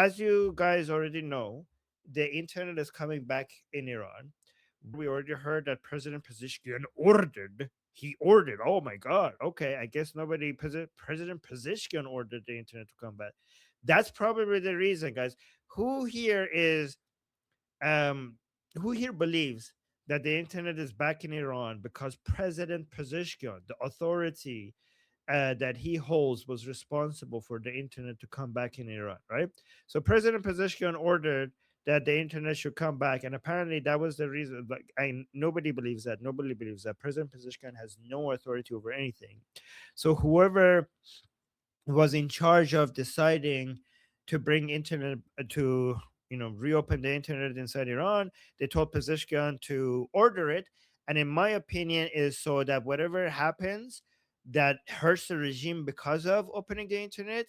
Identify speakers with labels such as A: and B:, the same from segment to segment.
A: as you guys already know, the internet is coming back in Iran. We already heard that President Pezeshkian ordered. He ordered. Oh my God. Okay, I guess nobody. President Pezeshkian ordered the internet to come back. That's probably the reason, guys. Who here is um who here believes that the internet is back in Iran because President Pezeshkian, the authority that he holds, was responsible for the internet to come back in Iran, right? So President Pezeshkian ordered that the internet should come back, and apparently that was the reason. Like, nobody believes that. Nobody believes that President Pezeshkian has no authority over anything. So whoever was in charge of deciding to bring internet to reopen the internet inside Iran, they told Pezeshkian to order it, and in my opinion, is so that whatever happens that hurts the regime because of opening the internet,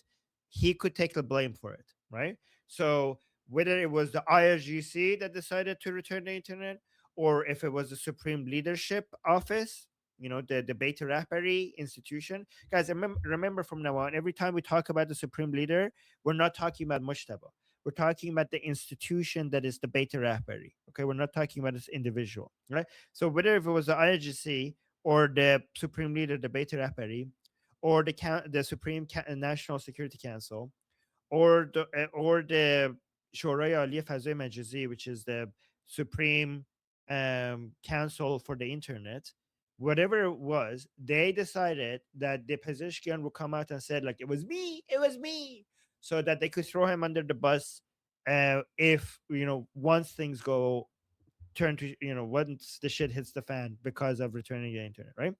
A: he could take the blame for it, right? So whether it was the IRGC that decided to return the internet, or if it was the Supreme Leadership Office, the Beit Rahbari institution. Guys, remember from now on, every time we talk about the supreme leader, we're not talking about Mushtaba. We're talking about the institution that is the Beit Rahbari. Okay, we're not talking about this individual, right? So whether if it was the IRGC or the supreme leader, the Beit Rahbari, or the Supreme National Security Council, or the Shoraya Aliyah Fazai Majazi, which is the supreme council for the internet, whatever it was, they decided that the Pezeshkian would come out and said, like, it was me, so that they could throw him under the bus if once things go turn to once the shit hits the fan because of returning the internet, right?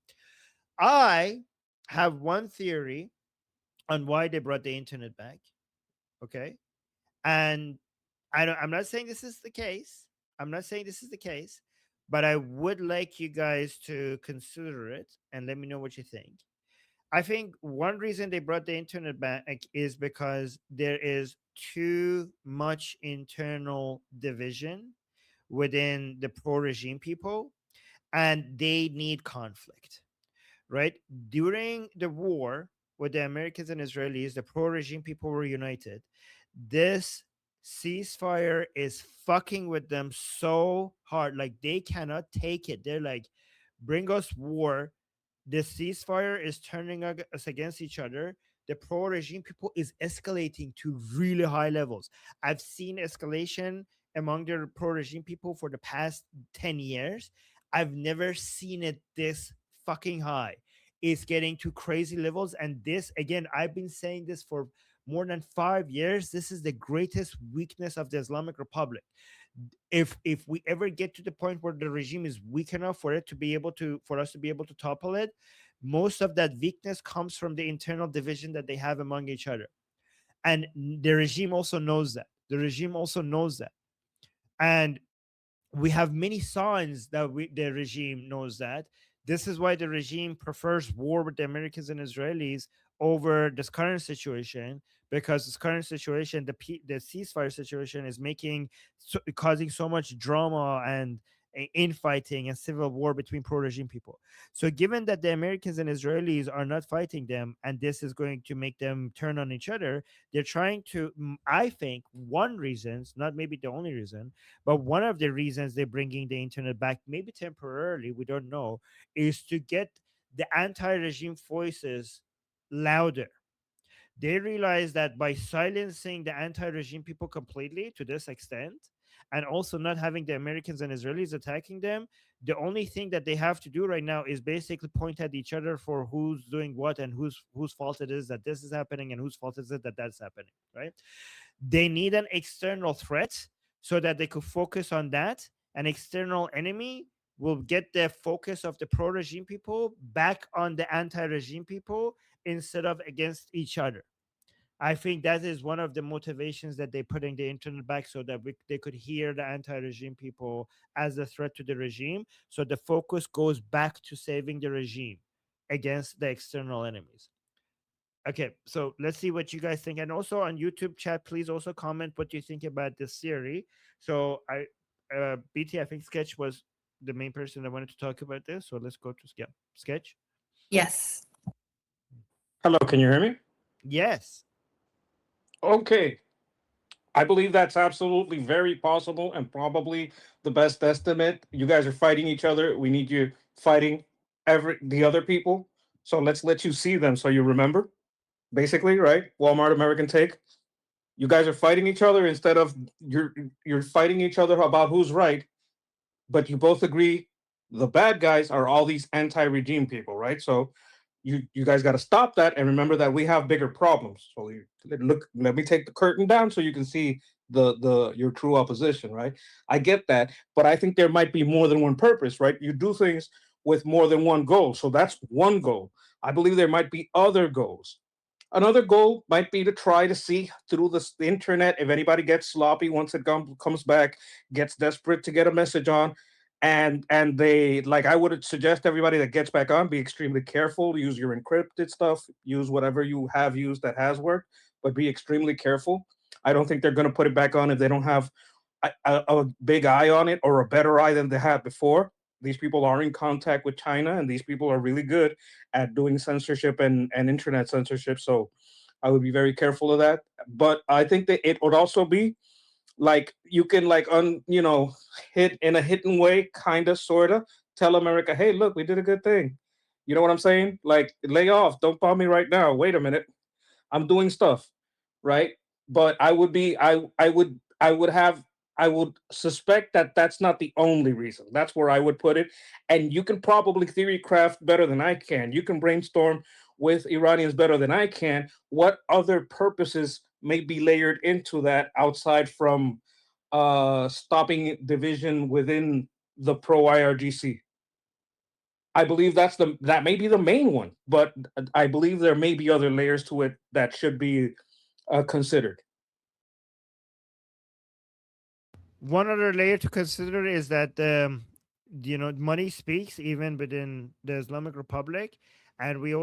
A: I have one theory on why they brought the internet back. Okay, and I'm not saying this is the case. I'm not saying this is the case, but I would like you guys to consider it and let me know what you think. I think one reason they brought the internet back is because there is too much internal division within the pro regime people, and they need conflict, right? During the war with the Americans and Israelis, the pro regime people were united. This ceasefire is fucking with them so hard. Like, they cannot take it. They're like, bring us war. The ceasefire is turning us against each other. The pro regime people is escalating to really high levels. I've seen escalation among the pro regime people for the past 10 years. I've never seen it this fucking high. It's getting to crazy levels. And this, again, I've been saying this for more than 5 years. This is the greatest weakness of the Islamic Republic. If we ever get to the point where the regime is weak enough for us to be able to topple it, most of that weakness comes from the internal division that they have among each other. And the regime also knows that. And we have many signs that the regime knows that. This is why the regime prefers war with the Americans and Israelis over this current situation, because this current situation, the ceasefire situation, is causing so much drama and infighting and civil war between pro-regime people. So given that the Americans and Israelis are not fighting them, and this is going to make them turn on each other, they're trying to, I think, one reason, not maybe the only reason, but one of the reasons they're bringing the internet back, maybe temporarily, we don't know, is to get the anti-regime voices louder. They realize that by silencing the anti-regime people completely to this extent, and also not having the Americans and Israelis attacking them, the only thing that they have to do right now is basically point at each other for who's doing what, and whose fault it is that this is happening, and whose fault is it that that's happening, right? They need an external threat so that they could focus on that. An external enemy will get the focus of the pro-regime people back on the anti-regime people instead of against each other. I think that is one of the motivations that they putting the internet back, so that they could hear the anti-regime people as a threat to the regime. So the focus goes back to saving the regime against the external enemies. Okay, so let's see what you guys think. And also on YouTube chat, please also comment what you think about this theory. So BT, I think Sketch was the main person that wanted to talk about this. So let's go to Sketch.
B: Yes.
C: Hello, can you hear me?
A: Yes.
C: Okay.
B: I believe that's absolutely very possible and probably the best estimate. You guys are fighting each other. We need you fighting the other people. So let's let you see them so you remember. Basically, right? Walmart American Take. You guys are fighting each other instead of you're fighting each other about who's right, but you both agree the bad guys are all these anti-regime people, right? So you guys got to stop that and remember that we have bigger problems. So look, let me take the curtain down so you can see the your true opposition, right? I get that, but I think there might be more than one purpose, right? You do things with more than one goal, so that's one goal. I believe there might be other goals. Another goal might be to try to see through the internet if anybody gets sloppy once it comes back, gets desperate to get a message on, and they like. I would suggest everybody that gets back on be extremely careful. Use your encrypted stuff. Use whatever you have used that has worked, but be extremely careful. I don't think they're going to put it back on if they don't have a big eye on it or a better eye than they had before. These people are in contact with China, and these people are really good at doing censorship and internet censorship. So I would be very careful of that. But I think that it would also be like you can like hit in a hidden way, kind of, sort of tell America, hey, look, we did a good thing. You know what I'm saying? Like, lay off, don't bomb me right now. Wait a minute, I'm doing stuff, right? But I would suspect that that's not the only reason. That's where I would put it. And you can probably theory craft better than I can. You can brainstorm with Iranians better than I can. What other purposes may be layered into that outside from stopping division within the pro IRGC? I believe that may be the main one, but I believe there may be other layers to it that should be considered.
A: One other layer to consider is that money speaks even within the Islamic Republic, and we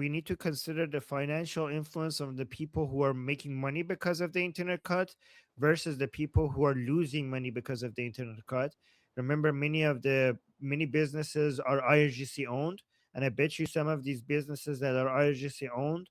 A: need to consider the financial influence of the people who are making money because of the internet cut versus the people who are losing money because of the internet cut. Remember, many businesses are IRGC owned, and I bet you some of these businesses that are IRGC owned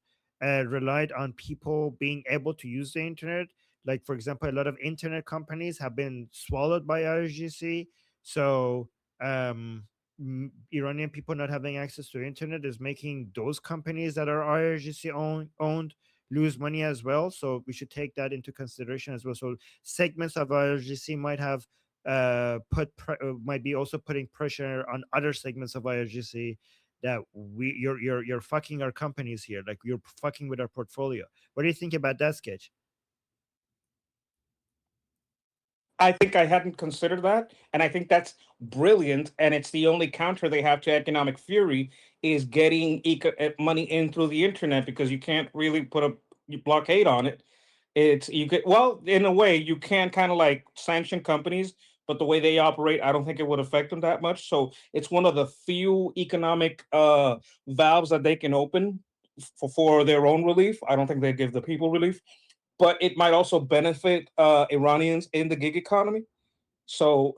A: relied on people being able to use the internet. Like, for example, a lot of internet companies have been swallowed by IRGC. So Iranian people not having access to internet is making those companies that are IRGC owned lose money as well. So we should take that into consideration as well. So segments of IRGC might have might be also putting pressure on other segments of IRGC that you're fucking our companies here, like you're fucking with our portfolio. What do you think about that, Sketch?
B: I think I hadn't considered that, and I think that's brilliant. And it's the only counter they have to economic fury is getting money in through the internet because you can't really put a blockade on it. It's you could well in a way you can kind of like sanction companies, but the way they operate, I don't think it would affect them that much. So it's one of the few economic valves that they can open for their own relief. I don't think they give the people relief, but it might also benefit Iranians in the gig economy. So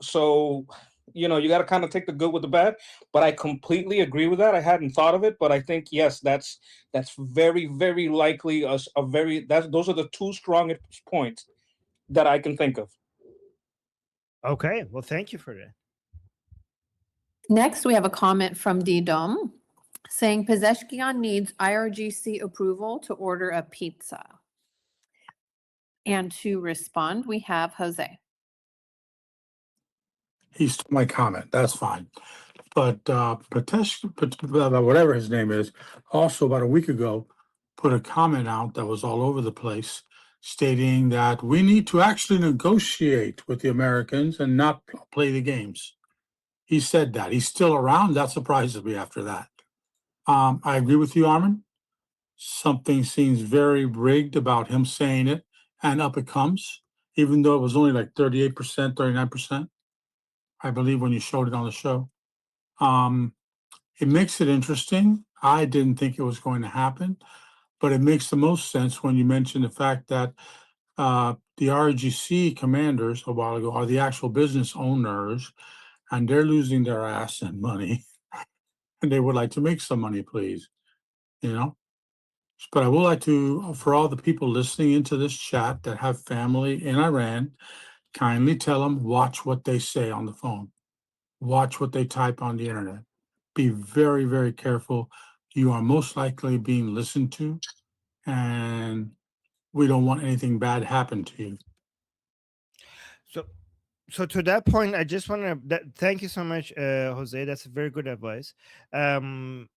B: you got to kind of take the good with the bad. But I completely agree with that. I hadn't thought of it, but I think yes, that's very very likely a very that those are the two strongest points that I can think of.
A: Okay, well, thank you for that.
C: Next, we have a comment from D-Dom saying Pezeshkian needs IRGC approval to order a pizza. And to respond, we have Jose.
D: He stole my comment. That's fine. But whatever his name is, also about a week ago, put a comment out that was all over the place stating that we need to actually negotiate with the Americans and not play the games. He said that. He's still around. That surprises me after that. I agree with you, Armin. Something seems very rigged about him saying it, and up it comes, even though it was only like 38%, 39%. I believe when you showed it on the show. It makes it interesting. I didn't think it was going to happen, but it makes the most sense when you mention the fact that the RGC commanders a while ago are the actual business owners, and they're losing their ass and money, and they would like to make some money, please. You know, But I would like to, for all the people listening into this chat that have family in Iran, kindly tell them, watch what they say on the phone. Watch what they type on the internet. Be very, very careful. You are most likely being listened to, and we don't want anything bad happen to you.
A: So, so to that point, I just want to thank you so much, Jose. That's very good advice. Um,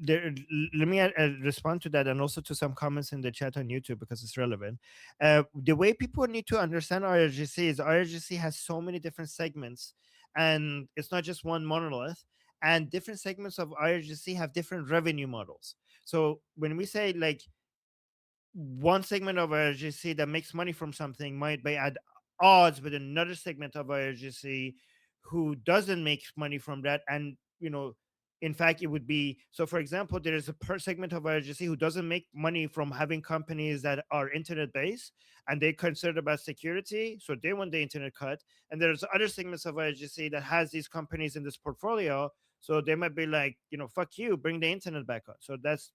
A: let me respond to that, and also to some comments in the chat on YouTube, because it's relevant. The way people need to understand IRGC is IRGC has so many different segments, and it's not just one monolith. And different segments of IRGC have different revenue models. So when we say like one segment of IRGC that makes money from something might be at odds with another segment of IRGC who doesn't make money from that. And, in fact, it would be so, for example, there is a per segment of IRGC who doesn't make money from having companies that are internet based and they concerned about security. So they want the internet cut. And there's other segments of IRGC that has these companies in this portfolio. So they might be like, fuck you, bring the internet back on. So that's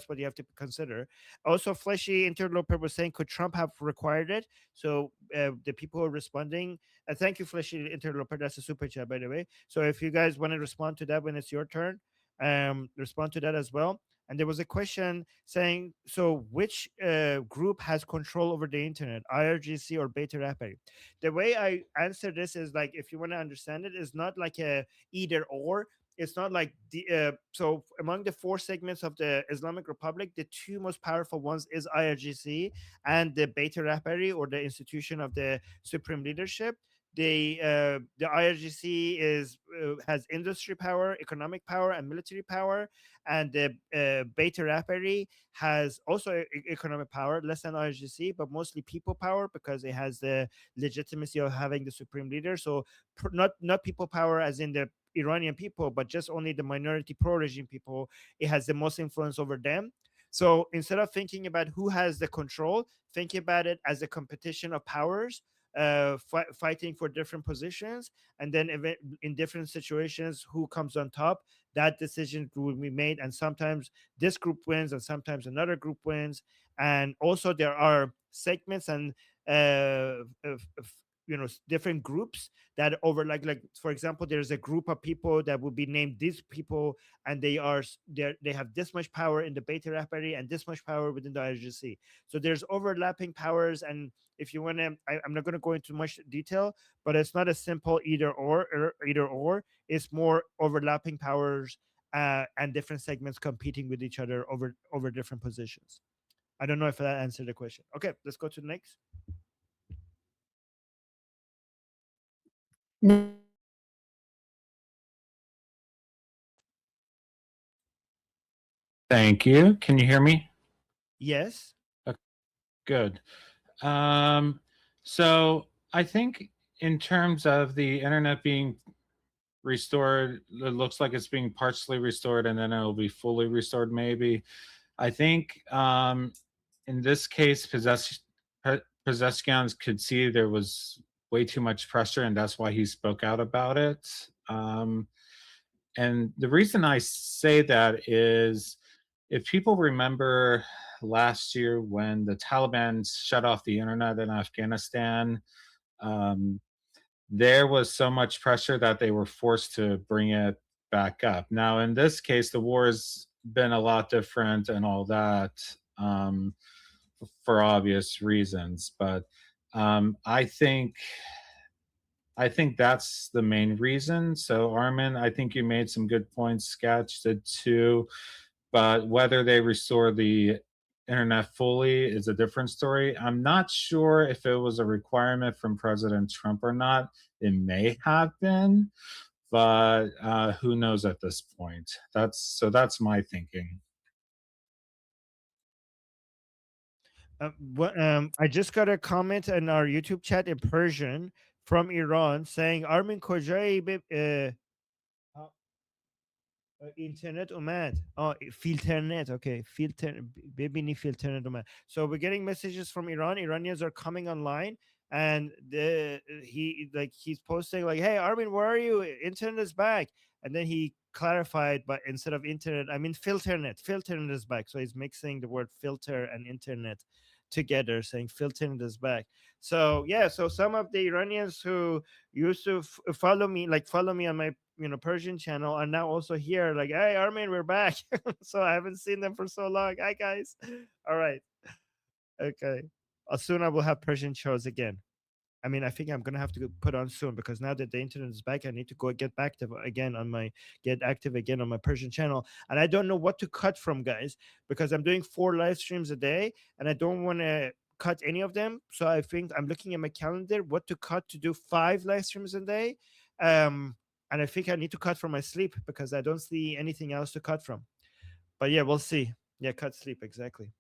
A: what you have to consider. Also, Fleshy Interloper was saying, could Trump have required it? So the people who are responding, thank you, Fleshy Interloper. That's a super chat, by the way. So if you guys want to respond to that when it's your turn, respond to that as well. And there was a question saying, so which group has control over the internet, IRGC or Beit Rahbari? The way I answer this is like, if you want to understand it, is not like a either or. It's not like so among the four segments of the Islamic Republic, the two most powerful ones is IRGC and the Beit Rahbari, or the institution of the supreme leadership. The IRGC has industry power, economic power, and military power, and the Beit Rahbari has also economic power, less than IRGC, but mostly people power, because it has the legitimacy of having the supreme leader. So not people power as in the Iranian people, but just only the minority pro-regime people. It has the most influence over them. So instead of thinking about who has the control, think about it as a competition of powers, fighting for different positions, and then in different situations, who comes on top. That decision will be made, and sometimes this group wins, and sometimes another group wins. And also, there are segments and different groups that over, like for example, there's a group of people that will be named these people, and they have this much power in the Beit Rahbari and this much power within the IRGC. So there's overlapping powers, and if you want to, I'm not going to go into much detail, but it's not a simple either or. It's more overlapping powers and different segments competing with each other over different positions. I don't know if that answered the question. Okay, let's go to the next.
E: Thank you. Can you hear me?
A: Yes.
E: Good. So I think in terms of the internet being restored, it looks like it's being partially restored, and then it'll be fully restored maybe. I think in this case, Pezeshkian could see there was way too much pressure, and that's why he spoke out about it. And the reason I say that is, if people remember last year when the Taliban shut off the internet in Afghanistan, there was so much pressure that they were forced to bring it back up. Now, in this case, the war has been a lot different and all that, for obvious reasons. But I think that's the main reason. So Armin, I think you made some good points. Sketch did too. But whether they restore the internet fully is a different story. I'm not sure if it was a requirement from President Trump or not. It may have been, but who knows at this point. That's my thinking.
A: I just got a comment in our YouTube chat in Persian from Iran saying, Armin kojai internet اومد. Filternet. Okay, ببینی Filternet اومد. So we're getting messages from Iran. Iranians are coming online, and he's posting like, hey Armin, where are you? Internet is back. And then he clarified, but instead of internet, I mean Filternet. Filternet is back. So he's mixing the word filter and internet together, saying Filternet is back. So yeah, so some of the Iranians who used to follow me on my Persian channel are now also here, like, hey Armin, we're back. So I haven't seen them for so long. Hi guys. All right. Okay. Soon I will have Persian shows again. I mean, I think I'm gonna have to put on soon, because now that the internet is back, I need to get active again on my Persian channel. And I don't know what to cut from, guys, because I'm doing 4 live streams a day, and I don't want to cut any of them. So I think I'm looking at my calendar what to cut to do 5 live streams a day. And I think I need to cut from my sleep, because I don't see anything else to cut from. But yeah, we'll see. Yeah, cut sleep, exactly.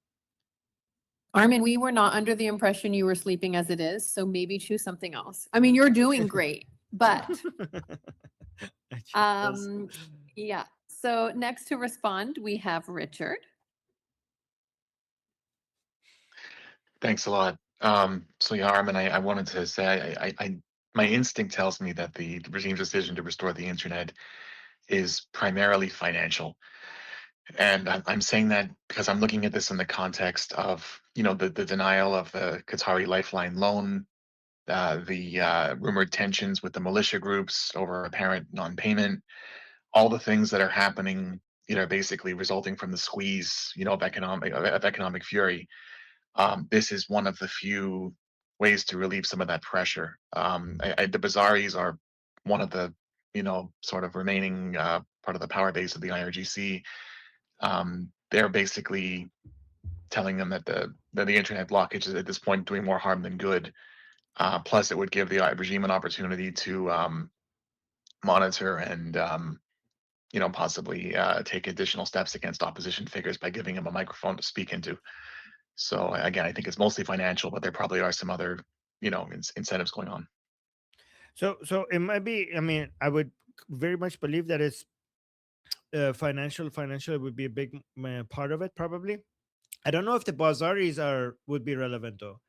C: Armin, we were not under the impression you were sleeping as it is, so maybe choose something else. I mean, you're doing great, but yeah. So next to respond, we have Richard.
F: Thanks a lot. So yeah, Armin, I wanted to say, my instinct tells me that the regime's decision to restore the internet is primarily financial. And I'm saying that because I'm looking at this in the context of, the denial of the Qatari Lifeline loan, the rumored tensions with the militia groups over apparent non-payment, all the things that are happening, basically resulting from the squeeze, of economic fury. This is one of the few ways to relieve some of that pressure. The Bazaris are one of the, sort of remaining part of the power base of the IRGC. They're basically telling them that the internet blockage is at this point doing more harm than good. Plus, it would give the regime an opportunity to monitor and possibly take additional steps against opposition figures by giving them a microphone to speak into. So again, I think it's mostly financial, but there probably are some other incentives going on.
A: So it might be. I mean, I would very much believe that it's financial would be a big part of it, probably. I don't know if the Bazaris would be relevant though,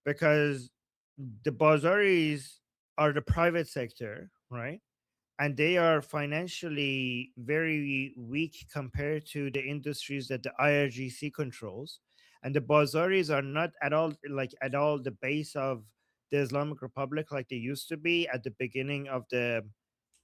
A: because the Bazaris are the private sector, right? And they are financially very weak compared to the industries that the IRGC controls. And the Bazaris are not at all the base of the Islamic Republic like they used to be at the beginning of the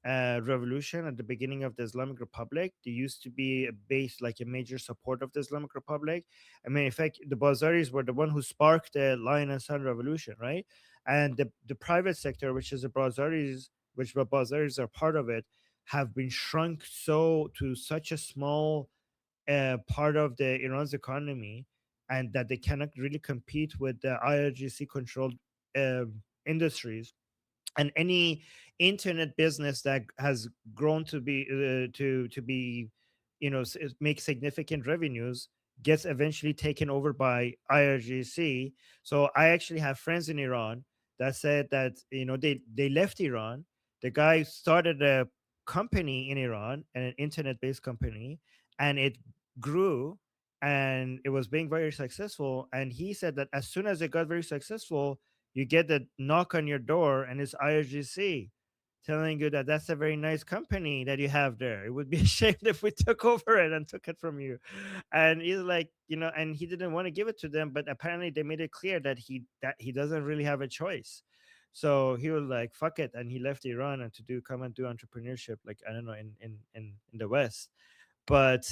A: revolution, at the beginning of the Islamic Republic. They used to be a base, like a major support of the Islamic Republic. I mean, in fact, the Bazaris were the one who sparked the Lion and Sun revolution, right? And the private sector, which is the Bazaris, which the Bazaris are part of it, have been shrunk to such a small part of the Iran's economy, and that they cannot really compete with the IRGC controlled industries. And any internet business that has grown to be make significant revenues gets eventually taken over by IRGC. So I actually have friends in Iran that said that they left Iran. The guy started a company in Iran, an internet based company, and it grew, and it was being very successful. And he said that as soon as it got very successful, you get the knock on your door, and it's IRGC telling you that that's a very nice company that you have there. It would be a shame if we took over it and took it from you. And he's like, and he didn't want to give it to them, but apparently they made it clear that he doesn't really have a choice. So he was like, fuck it, and he left Iran and come and do entrepreneurship, like, I don't know, in the West. But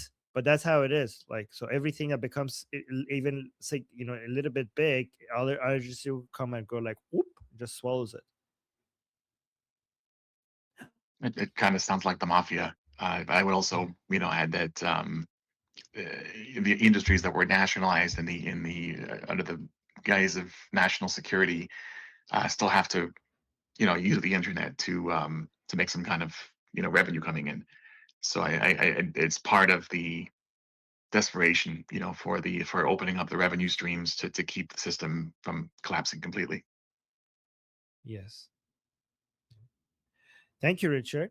A: that's how it is. Like, so everything that becomes even a little bit big, other IRGC will come and go like whoop, just swallows it.
F: It kind of sounds like the mafia. I would also, add that the industries that were nationalized in the under the guise of national security still have to, use the internet to make some kind of revenue coming in. So it's part of the desperation, for opening up the revenue streams to keep the system from collapsing completely.
A: Yes. Thank you, Richard.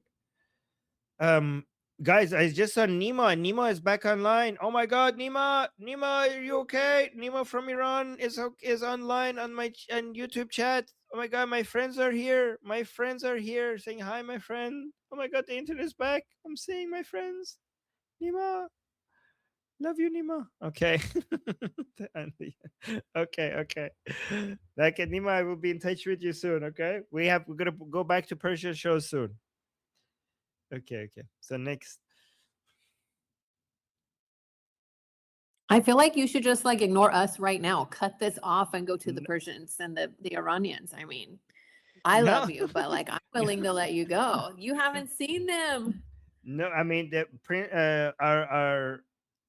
A: Um, Guys, I just saw Nima. Nima is back online. Oh my God, Nima! Nima, are you okay? Nima from Iran is online on my on YouTube chat. Oh my God, my friends are here. My friends are here saying hi, my friend. Oh my God, the internet is back. I'm seeing my friends. Nima, love you, Nima. Okay. Okay, okay. Like Nima, I will be in touch with you soon. Okay, we're gonna go back to Persia show soon. Okay, okay. So next.
C: I feel like you should just like ignore us right now, cut this off and go to the Persians and the Iranians. I mean, I
A: No.
C: love you, but like I'm willing to let you go. You haven't seen them.
A: No, I mean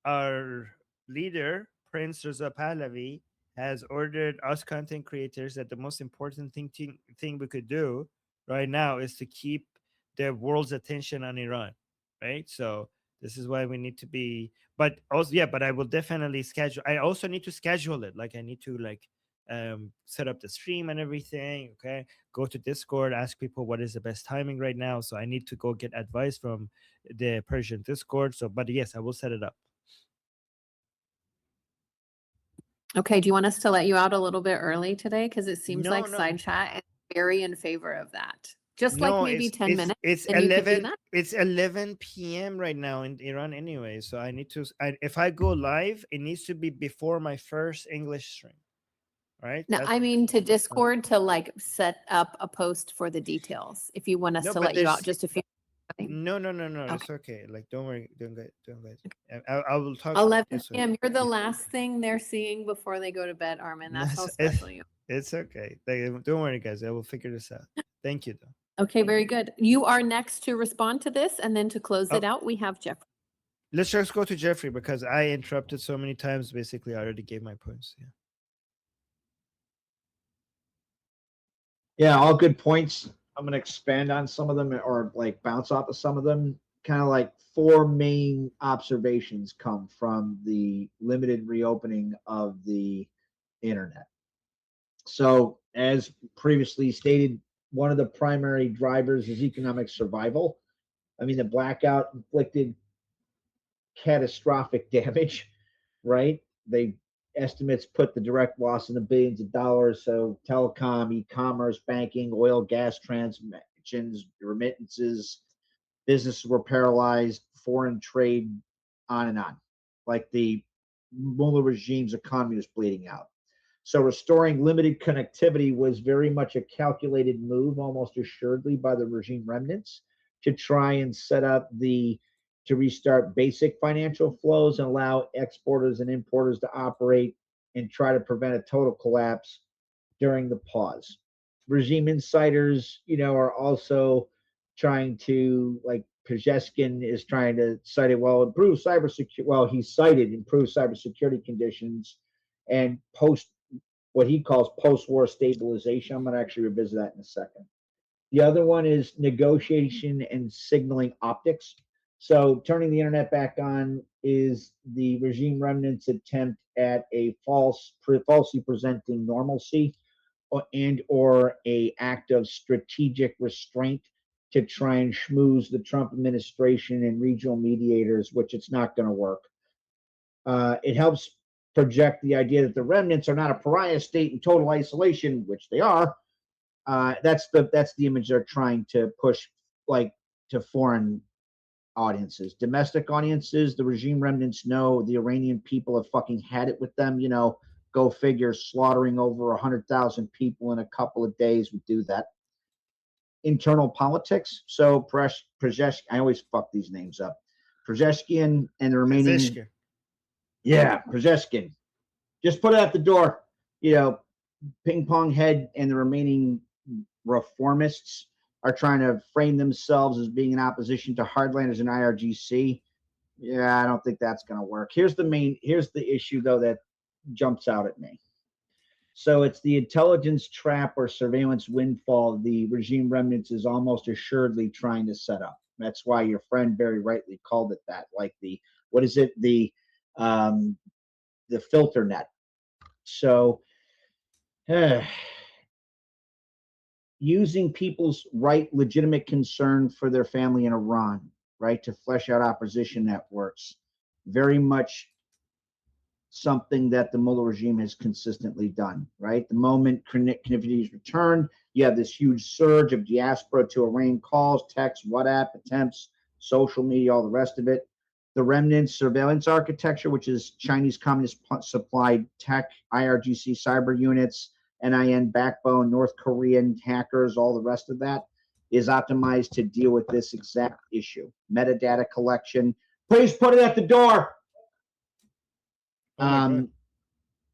A: our leader Prince Reza Pahlavi has ordered us content creators that the most important thing we could do right now is to keep the world's attention on Iran, right? So this is why we need to be. But also, yeah, but I will definitely schedule. I also need to schedule it. Like I need to set up the stream and everything. Okay, go to Discord, ask people what is the best timing right now. So I need to go get advice from the Persian Discord. So, but yes, I will set it up.
C: Okay, do you want us to let you out a little bit early today? Because it seems
A: No,
C: like
A: no,
C: side chat is very in favor of that. Just like
A: no.
C: maybe 10 minutes,
A: It's
C: then you could do
A: 11.
C: that.
A: It's 11 p.m. right now in Iran anyway. So I need to. If I go live, it needs to be before my first English stream. Right?
C: No, I mean to Discord to like set up a post for the details. If you want us
A: No,
C: to
A: but
C: let you out
A: there's
C: just a few.
A: no.
C: Okay.
A: It's okay. Like, don't worry. Don't guys. I will talk.
C: 11
A: Yes,
C: p.m. You're the last thing they're seeing before they go to bed, Armin. That's how special you are.
A: It's okay. Don't worry, guys. I will figure this out. Thank you, though.
C: Okay, very good. You are next to respond to this, and then to close it
A: Oh.
C: out, we have Jeffrey.
A: Let's just go to Jeffrey because I interrupted so many times. Basically, I already gave my points. Yeah.
G: Yeah, all good points. I'm going to expand on some of them or like bounce off of some of them. Kind of like four main observations come from the limited reopening of the internet. So, as previously stated, one of the primary drivers is economic survival. I mean, the blackout inflicted catastrophic damage, right? They estimates put the direct loss in the billions of dollars. So telecom, e-commerce, banking, oil, gas transactions, remittances, businesses were paralyzed, foreign trade, on and on. Like the mullah regime's economy was bleeding out. So restoring limited connectivity was very much a calculated move, almost assuredly by the regime remnants, to try and set up to restart basic financial flows and allow exporters and importers to operate and try to prevent a total collapse during the pause. Regime insiders, are also trying to, like Pezeshkian is trying to cite it, improve cybersecurity. Well, he cited improved cybersecurity conditions and what he calls post-war stabilization. I'm going to actually revisit that in a second. The other one is negotiation and signaling optics. So turning the internet back on is the regime remnants' attempt at a falsely presenting normalcy or a act of strategic restraint to try and schmooze the Trump administration and regional mediators, which it's not going to work. It helps project the idea that the remnants are not a pariah state in total isolation, which they are. That's the image they're trying to push, like, to foreign audiences. Domestic audiences, the regime remnants know the Iranian people have fucking had it with them. Go figure, slaughtering over 100,000 people in a couple of days would do that. Internal politics. So Pezeshkian, I always fuck these names up. Pezeshkian and the remaining.
A: Pezeshkian.
G: Yeah, Pezeshkian. Just put it at the door. Ping Pong Head and the remaining reformists are trying to frame themselves as being in opposition to hardliners and IRGC. Yeah, I don't think that's going to work. Here's the issue, though, that jumps out at me. So it's the intelligence trap or surveillance windfall the regime remnants is almost assuredly trying to set up. That's why your friend very rightly called it that, like the Filternet. So using people's legitimate concern for their family in Iran right? To flesh out opposition networks. Very much something that the mullah regime has consistently done, right? The moment connectivity is returned, you have this huge surge of diaspora to arraign calls, texts, WhatsApp attempts, social media, all the rest of it. The remnant surveillance architecture, which is Chinese communist supplied tech, IRGC cyber units, NIN backbone, North Korean hackers, all the rest of that, is optimized to deal with this exact issue. Metadata collection. Please put it at the door.
A: Oh my God.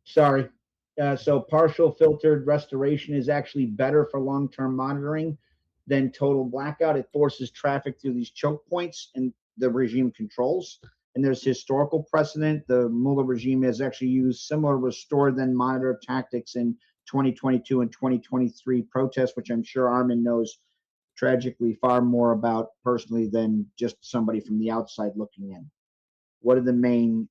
G: Sorry. So partial filtered restoration is actually better for long-term monitoring than total blackout. It forces traffic through these choke points and the regime controls. And there's historical precedent. The mullah regime has actually used similar restore then monitor tactics in 2022 and 2023 protests, which I'm sure Armin knows tragically far more about personally than just somebody from the outside looking in. What are the main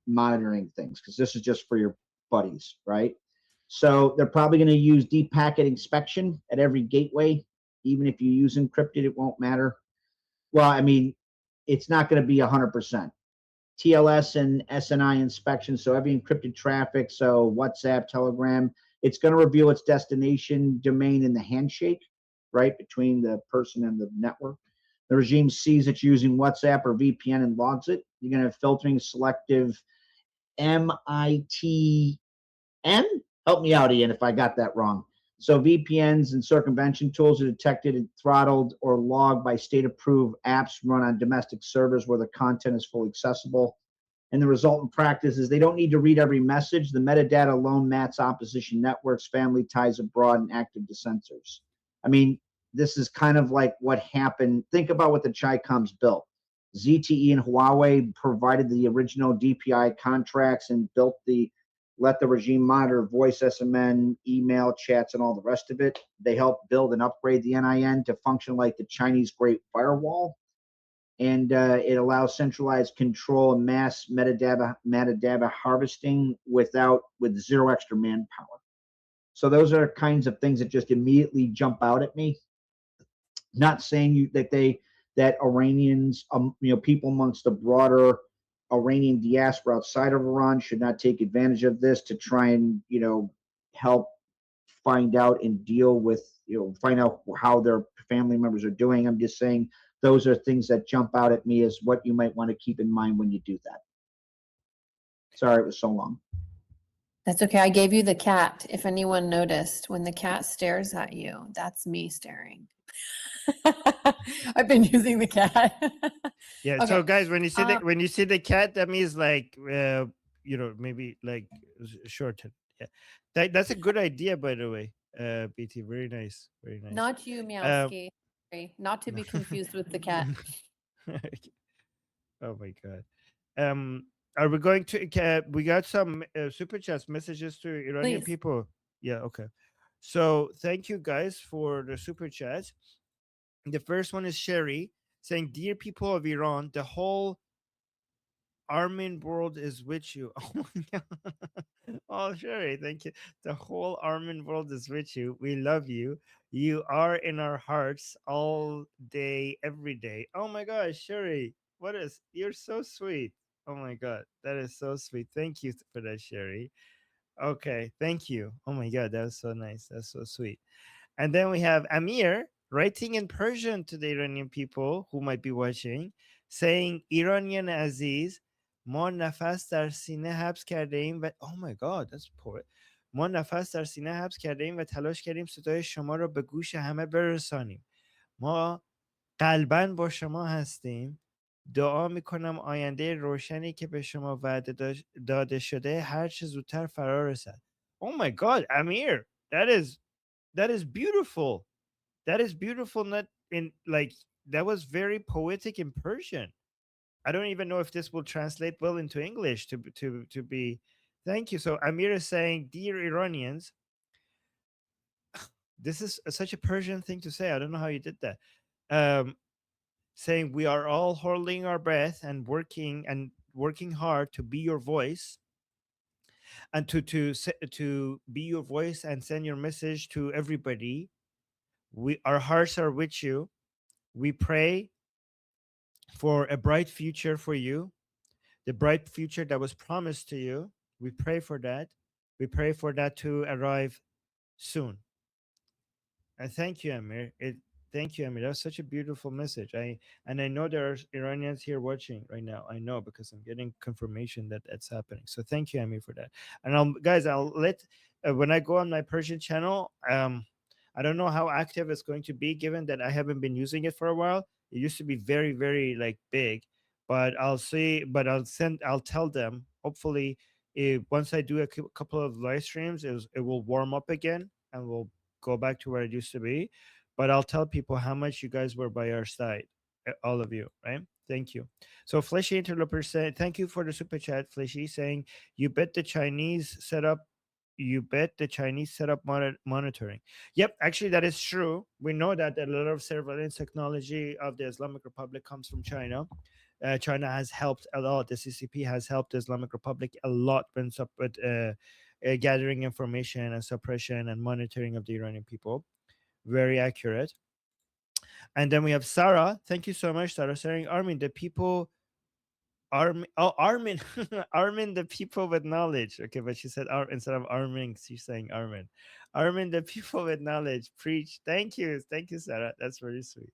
G: monitoring things? Because this is just for your buddies, right? So they're probably going to use deep packet inspection at every gateway. Even if you use encrypted, it won't matter. Well, I mean, it's not going to be 100%. TLS and SNI inspection, so every encrypted traffic, so WhatsApp, Telegram, it's going to reveal its destination domain in the handshake, right, between the person and the network. The regime sees it's using WhatsApp or VPN and logs it. You're going to have filtering selective MITN. Help me out, Ian, if I got that wrong. So VPNs and circumvention tools are detected and throttled or logged by state-approved apps run on domestic servers where the content is fully accessible. And the resultant practice is they don't need to read every message. The metadata alone mats opposition networks, family ties abroad, and active dissenters. I mean, this is kind of like what happened. Think about what the Chi-Coms built. ZTE and Huawei provided the original DPI contracts and built let the regime monitor voice, SMN, email, chats, and all the rest of it. They helped build and upgrade the NIN to function like the Chinese Great Firewall. And it allows centralized control and mass metadata harvesting with zero extra manpower. So those are kinds of things that just immediately jump out at me. Not saying that Iranians, people amongst the broader Iranian diaspora outside of Iran should not take advantage of this to try and, help find out and deal with, find out how their family members are doing. I'm just saying those are things that jump out at me as what you might want to keep in mind when you do that. Sorry, it was so long.
C: That's okay. I gave you the cat. If anyone noticed, when the cat stares at you, that's me staring. I've been using the cat.
A: Yeah.
C: Okay.
A: So guys, when you see the cat, that means maybe shorten. Yeah. That's a good idea, by the way. BT, very nice. Very nice.
C: Not you, Meowski. Sorry, not to be confused with the cat.
A: Oh my God. Are we going to? We got some super chats messages to Iranian
C: Please.
A: people. Yeah. Okay. So thank you guys for the super chats. The first one is Sherry saying, "Dear people of Iran, the whole Armin world is with you." Oh my God. Oh, Sherry, thank you. The whole Armin world is with you. We love you. You are in our hearts all day, every day. Oh my gosh, Sherry, you're so sweet. Oh my God, that is so sweet. Thank you for that, Sherry. Okay, thank you. Oh my God, that was so nice. That's so sweet. And then we have Amir writing in Persian to the Iranian people who might be watching, saying, Iranian Aziz, ما نفس در سینه حبس کرده ایم و oh my God, that's poet. ما نفس در سینه حبس کرده ایم و تلاش کردیم صدای شما را به گوش همه برسانیم. ما قلباً با شما هستیم. دعا میکنم آینده روشنی که به شما وعده داده شده هر چه زودتر فرا رسد. Oh my God, Amir, that is beautiful. That is beautiful. Not in that was very poetic in Persian. I don't even know if this will translate well into English to be. Thank you. So Amir is saying, dear Iranians, this is such a Persian thing to say. I don't know how you did that. Saying we are all holding our breath and working hard to be your voice and to be your voice and send your message to everybody. Our hearts are with you. We pray for a bright future for you, the bright future that was promised to you. We pray for that. We pray for that to arrive soon. And thank you, Amir. Thank you, Amir. That was such a beautiful message. I know there are Iranians here watching right now. I know because I'm getting confirmation that that's happening. So thank you, Amir, for that. And I'll let when I go on my Persian channel. I don't know how active it's going to be, given that I haven't been using it for a while. It used to be very, very like big, but I'll see. But I'll tell them. Hopefully, once I do a couple of live streams, it will warm up again and we'll go back to where it used to be. But I'll tell people how much you guys were by our side, all of you, right? Thank you. So Fleshy Interloper said, thank you for the super chat. Fleshy saying, you bet the Chinese set up monitoring. Yep, actually that is true. We know that a lot of surveillance technology of the Islamic Republic comes from China. China has helped a lot. The CCP has helped the Islamic Republic a lot when with gathering information and suppression and monitoring of the Iranian people. Very accurate. And then we have Sarah. Thank you so much, Sarah, saying, Armin, the people Armin, Armin, the people with knowledge. Okay, but she said instead of Armin, she's saying Armin. Armin, the people with knowledge. Preach. Thank you, Sarah. That's very sweet.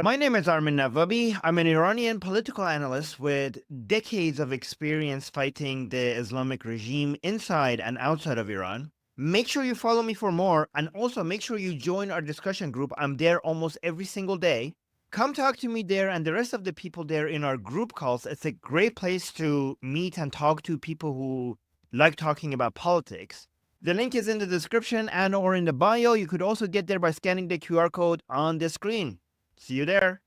A: My name is Armin Navabi. I'm an Iranian political analyst with decades of experience fighting the Islamic regime inside and outside of Iran. Make sure you follow me for more, and also make sure you join our discussion group. I'm there almost every single day. Come talk to me there and the rest of the people there in our group calls. It's a great place to meet and talk to people who like talking about politics. The link is in the description and or in the bio. You could also get there by scanning the QR code on the screen. See you there.